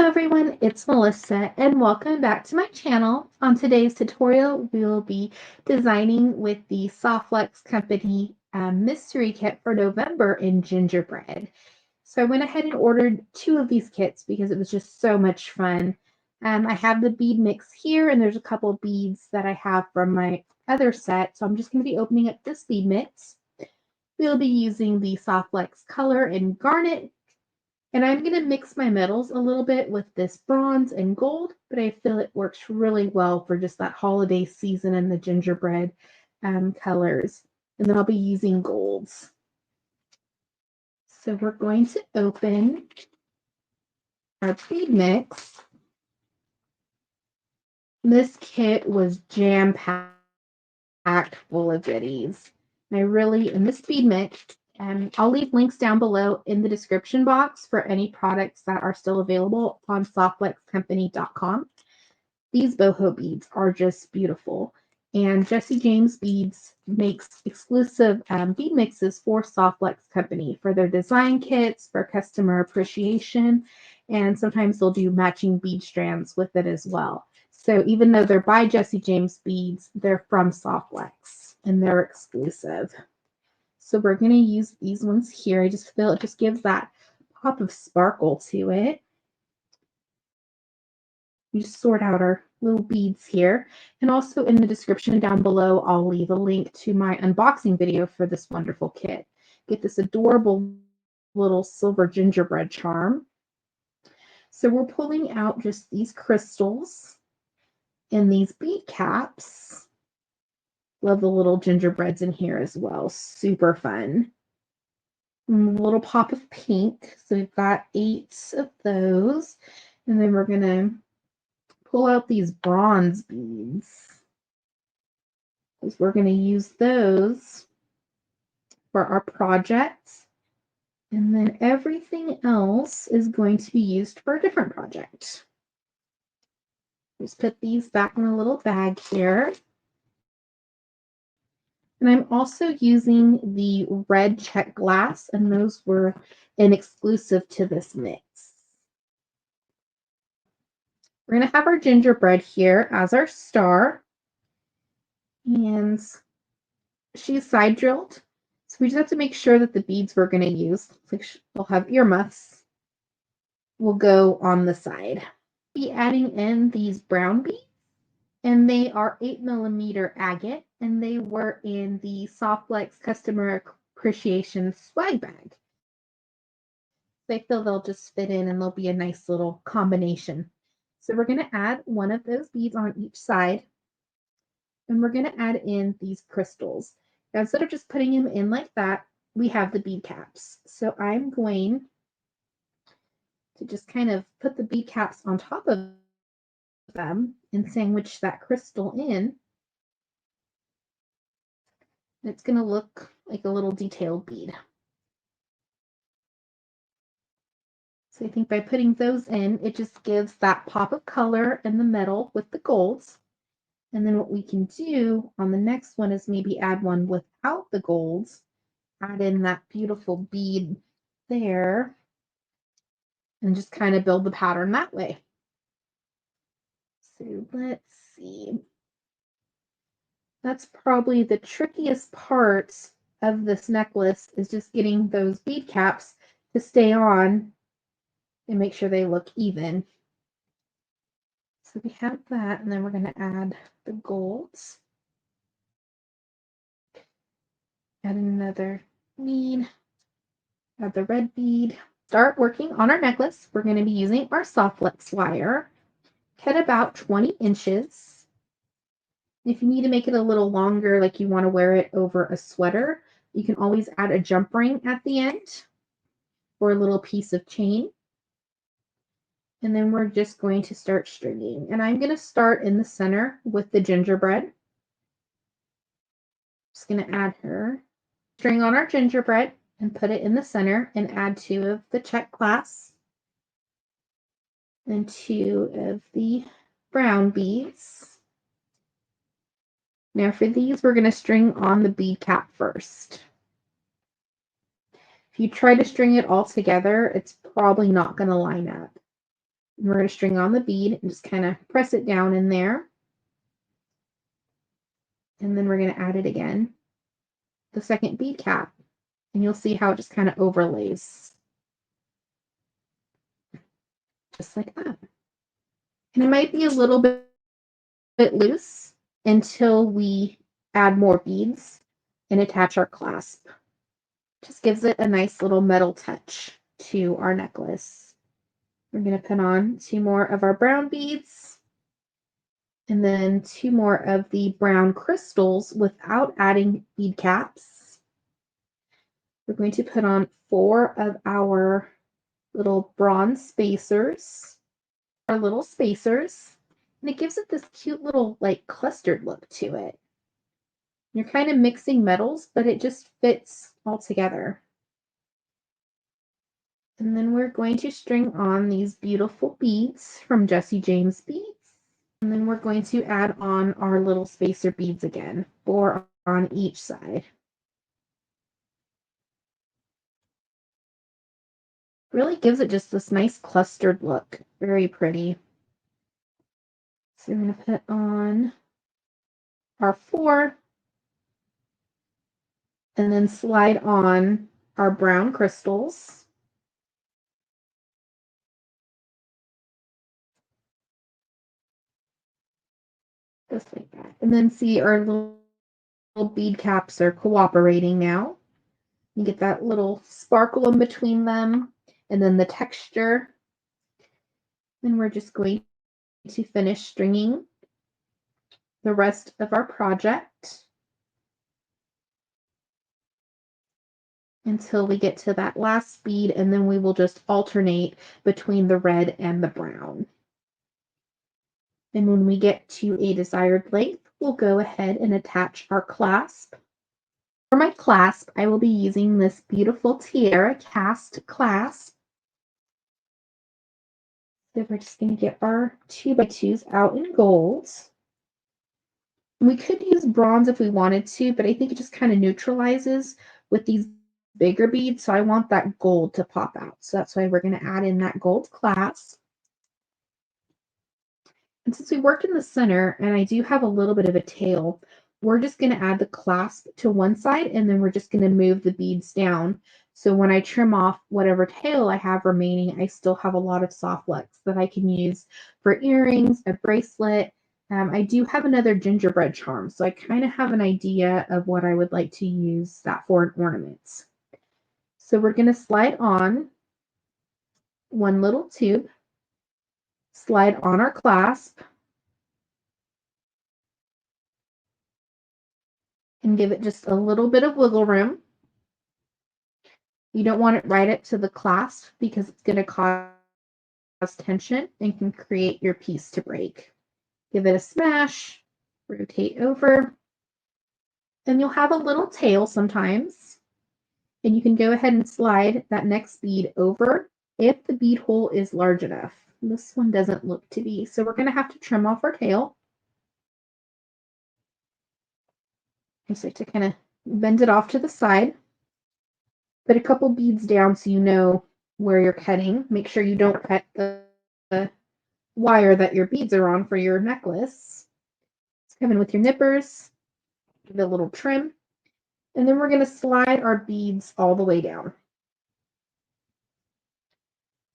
Hello everyone, it's Melissa and welcome back to my channel. On today's tutorial, we will be designing with the SoftFlex Company mystery kit for November in Gingerbread. So I went ahead and ordered 2 of these kits because it was just so much fun. I have the bead mix here and there's a couple beads that I have from my other set. So I'm just going to be opening up this bead mix. We'll be using the SoftFlex color and garnet. And I'm going to mix my metals a little bit with this bronze and gold, but I feel it works really well for just that holiday season and the gingerbread colors. And then I'll be using golds. So we're going to open our bead mix. This kit was jam-packed full of goodies. And this bead mix, I'll leave links down below in the description box for any products that are still available on SoftFlexCompany.com. These boho beads are just beautiful. And Jesse James Beads makes exclusive bead mixes for SoftFlex Company for their design kits, for customer appreciation, and sometimes they'll do matching bead strands with it as well. So even though they're by Jesse James Beads, they're from SoftFlex and they're exclusive. So we're going to use these ones here. I just feel it just gives that pop of sparkle to it. We just sort out our little beads here. And also in the description down below, I'll leave a link to my unboxing video for this wonderful kit. Get this adorable little silver gingerbread charm. So we're pulling out just these crystals and these bead caps. Love the little gingerbreads in here as well. Super fun. And a little pop of pink. So we've got 8 of those. And then we're going to pull out these bronze beads, because we're going to use those for our projects. And then everything else is going to be used for a different project. Just put these back in a little bag here. And I'm also using the red check glass, and those were an exclusive to this mix. We're going to have our gingerbread here as our star. And she's side drilled. So we just have to make sure that the beads we're going to use, like we'll have earmuffs, will go on the side. Be adding in these brown beads, and they are 8mm agate, and they were in the SoftFlex Customer Appreciation swag bag. I feel they'll just fit in and they'll be a nice little combination. So we're going to add one of those beads on each side, and we're going to add in these crystals. Now, instead of just putting them in like that, we have the bead caps. So I'm going to just kind of put the bead caps on top of them and sandwich that crystal in. It's going to look like a little detailed bead. So I think by putting those in, it just gives that pop of color in the metal with the golds. And then what we can do on the next one is maybe add one without the golds, add in that beautiful bead there, and just kind of build the pattern that way. So let's see. That's probably the trickiest part of this necklace, is just getting those bead caps to stay on and make sure they look even. So we have that, and then we're going to add the golds. Add another bead, add the red bead. Start working on our necklace. We're going to be using our SoftFlex wire, cut about 20 inches. If you need to make it a little longer, like you want to wear it over a sweater, you can always add a jump ring at the end or a little piece of chain. And then we're just going to start stringing. And I'm going to start in the center with the gingerbread. Just going to add her. String on our gingerbread and put it in the center and add 2 of the check glass and 2 of the brown beads. Now for these, we're going to string on the bead cap first. If you try to string it all together, it's probably not going to line up. And we're going to string on the bead and just kind of press it down in there. And then we're going to add it again, the second bead cap. And you'll see how it just kind of overlays. Just like that. And it might be a little bit loose until we add more beads and attach our clasp. Just gives it a nice little metal touch to our necklace. We're going to put on 2 more of our brown beads and then 2 more of the brown crystals without adding bead caps. We're going to put on 4 of our little bronze spacers, and it gives it this cute little like clustered look to it. You're kind of mixing metals, but it just fits all together. And then we're going to string on these beautiful beads from Jessie James Beads. And then we're going to add on our little spacer beads again, 4 on each side. Really gives it just this nice clustered look. Very pretty. So we're going to put on our 4 and then slide on our brown crystals. Just like that. And then see our little bead caps are cooperating now. You get that little sparkle in between them and then the texture. And we're just going to finish stringing the rest of our project until we get to that last bead, and then we will just alternate between the red and the brown. And when we get to a desired length, we'll go ahead and attach our clasp. For my clasp, I will be using this beautiful tiara cast clasp. So we're just going to get our 2x2s out in gold. We could use bronze if we wanted to, but I think it just kind of neutralizes with these bigger beads. So I want that gold to pop out. So that's why we're going to add in that gold clasp. And since we worked in the center and I do have a little bit of a tail, we're just going to add the clasp to one side and then we're just going to move the beads down. So when I trim off whatever tail I have remaining, I still have a lot of SoftFlex that I can use for earrings, a bracelet. I do have another gingerbread charm, so I kind of have an idea of what I would like to use that for an ornament. So we're going to slide on one little tube, slide on our clasp, and give it just a little bit of wiggle room. You don't want it right up to the clasp because it's going to cause tension and can create your piece to break. Give it a smash, rotate over, and you'll have a little tail sometimes. And you can go ahead and slide that next bead over if the bead hole is large enough. This one doesn't look to be, so we're going to have to trim off our tail. Just like to kind of bend it off to the side. Put a couple beads down so you know where you're cutting. Make sure you don't cut the wire that your beads are on for your necklace. Just come in with your nippers, give it a little trim, and then we're going to slide our beads all the way down.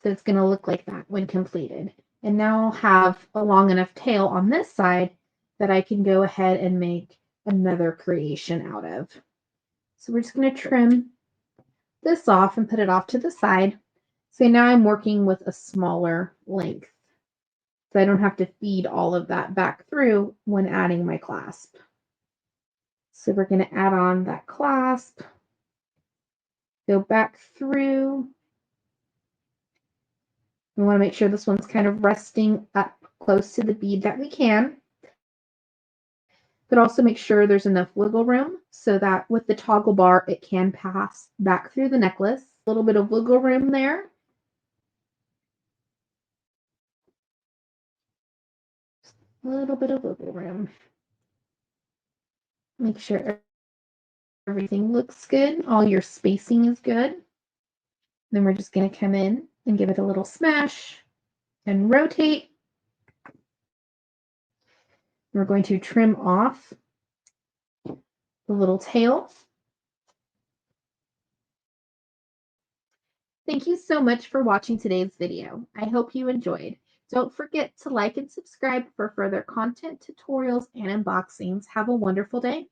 So it's going to look like that when completed. And now I'll have a long enough tail on this side that I can go ahead and make another creation out of. So we're just going to trim this off and put it off to the side. So now I'm working with a smaller length. So I don't have to feed all of that back through when adding my clasp. So we're going to add on that clasp, go back through. We want to make sure this one's kind of resting up close to the bead that we can. But also make sure there's enough wiggle room so that with the toggle bar, it can pass back through the necklace. A little bit of wiggle room there. A little bit of wiggle room. Make sure everything looks good. All your spacing is good. Then we're just going to come in and give it a little smash and rotate. We're going to trim off the little tail. Thank you so much for watching today's video. I hope you enjoyed. Don't forget to like and subscribe for further content, tutorials, and unboxings. Have a wonderful day.